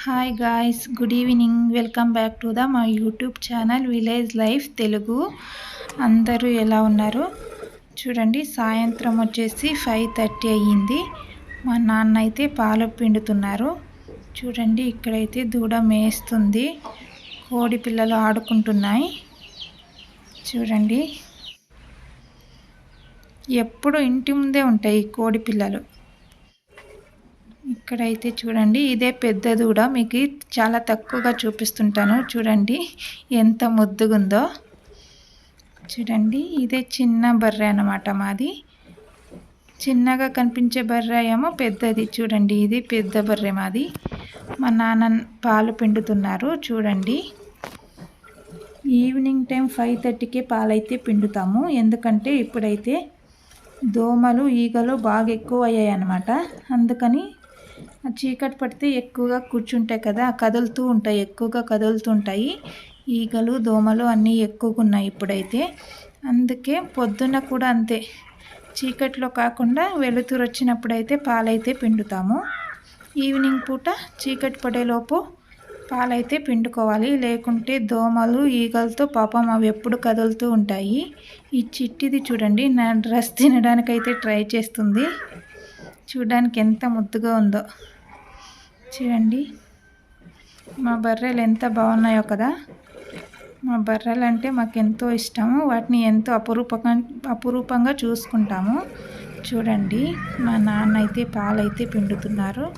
Hi guys, good evening. Welcome back to my YouTube channel village life Telugu. అందరూ ఎలా ఉన్నారు? చూడండి, సాయంత్రం వచ్చేసి 5:30 అయ్యింది. మా నాన్న అయితే పాలు పిండుతున్నారు. చూడండి, ఇక్కడైతే దూడ మేస్తుంది, కోడి పిల్లలు ఆడుకుంటున్నాయి. చూడండి, ఎప్పుడు ఇంటి ముందే ఉంటాయి కోడి పిల్లలు. ఇక్కడైతే చూడండి, ఇదే పెద్ద దూడ. మీకు చాలా తక్కువగా చూపిస్తుంటాను. చూడండి ఎంత ముద్దుగుందో. చూడండి, ఇదే చిన్న బర్రె అన్నమాట మాది. చిన్నగా కనిపించే బర్రె ఏమో పెద్దది. చూడండి, ఇది పెద్ద బర్రె మాది. మా నాన్న పాలు పిండుతున్నారు. చూడండి, ఈవినింగ్ టైం 5:30కే పాలైతే పిండుతాము. ఎందుకంటే ఇప్పుడైతే దోమలు ఈగలు బాగా ఎక్కువ అయ్యాయి అన్నమాట. అందుకని చీకటి పడితే ఎక్కువగా కూర్చుంటాయి కదా, కదులుతూ ఉంటాయి, ఎక్కువగా కదులుతూ ఉంటాయి. ఈగలు దోమలు అన్నీ ఎక్కువగా ఉన్నాయి ఇప్పుడైతే. అందుకే పొద్దున్న కూడా అంతే, చీకట్లో కాకుండా వెలుతురు వచ్చినప్పుడైతే పాలైతే పిండుతాము. ఈవినింగ్ పూట చీకటి పడేలోపు పాలైతే పిండుకోవాలి. లేకుంటే దోమలు ఈగలతో పాపం అవి ఎప్పుడు కదులుతూ ఉంటాయి. ఈ చిట్టిది చూడండి, నా డ్రెస్ తినడానికైతే ట్రై చేస్తుంది. చూడడానికి ఎంత ముద్దుగా ఉందో. చూడండి, మా బర్రెలు ఎంత బాగున్నాయో కదా. మా బర్రెలు అంటే మాకు ఎంతో ఇష్టము. వాటిని ఎంతో అపురూపంగా చూసుకుంటాము. చూడండి, మా నాన్న అయితే పాలైతే పిండుతున్నారు.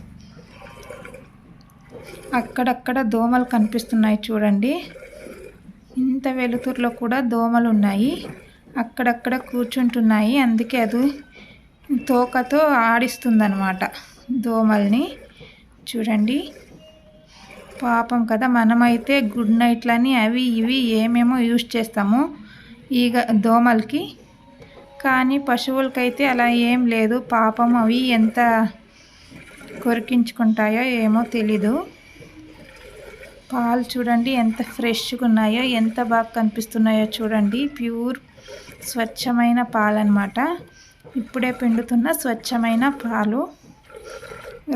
అక్కడక్కడ దోమలు కనిపిస్తున్నాయి. చూడండి, ఇంత వెలుతురులో కూడా దోమలు ఉన్నాయి. అక్కడక్కడ కూర్చుంటున్నాయి. అందుకే అది తోకతో ఆడిస్తుందన్నమాట దోమల్ని. చూడండి, పాపం కదా. మనమైతే గుడ్ నైట్లని అవి ఇవి ఏమేమో యూజ్ చేస్తాము దోమలకి. కానీ పశువులకైతే అలా ఏం లేదు. పాపం అవి ఎంత కొరికించుకుంటాయో ఏమో తెలీదు. పాలు చూడండి ఎంత ఫ్రెష్గా ఉన్నాయో, ఎంత బాగా కనిపిస్తున్నాయో. చూడండి, ప్యూర్ స్వచ్ఛమైన పాలు అన్నమాట. ఇప్పుడే పిండుతున్న స్వచ్ఛమైన పాలు.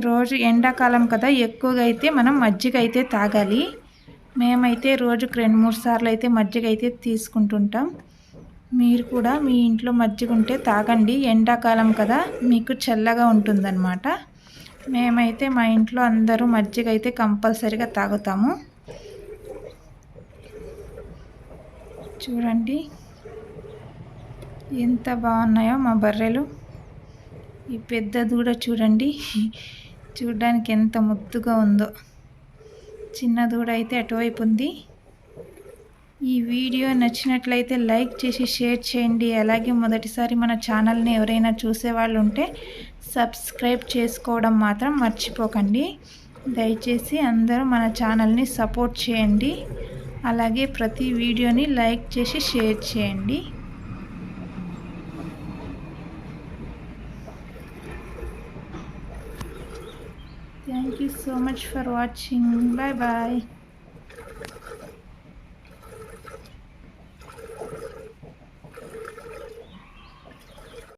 రోజు ఎండాకాలం కదా, ఎక్కువగా అయితే మనం మజ్జిగ అయితే తాగాలి. మేమైతే రోజుకు 2-3 సార్లు అయితే మజ్జిగ అయితే తీసుకుంటుంటాం. మీరు కూడా మీ ఇంట్లో మజ్జిగ ఉంటే తాగండి. ఎండాకాలం కదా, మీకు చల్లగా ఉంటుందన్నమాట. మేమైతే మా ఇంట్లో అందరూ మజ్జిగ అయితే కంపల్సరీగా తాగుతాము. చూడండి ఎంత బాగున్నాయో మా బర్రెలు. ఈ పెద్ద దూడ చూడండి, చూడడానికి ఎంత ముద్దుగా ఉందో. చిన్న దూడ అయితే అటువైపు ఉంది. ఈ వీడియో నచ్చినట్లయితే లైక్ చేసి షేర్ చేయండి. అలాగే మొదటిసారి మన ఛానల్ని ఎవరైనా చూసేవాళ్ళు ఉంటే సబ్స్క్రైబ్ చేసుకోవడం మాత్రం మర్చిపోకండి. దయచేసి అందరూ మన ఛానల్ని సపోర్ట్ చేయండి. అలాగే ప్రతి వీడియోని లైక్ చేసి షేర్ చేయండి. Thank you so much for watching. Bye bye.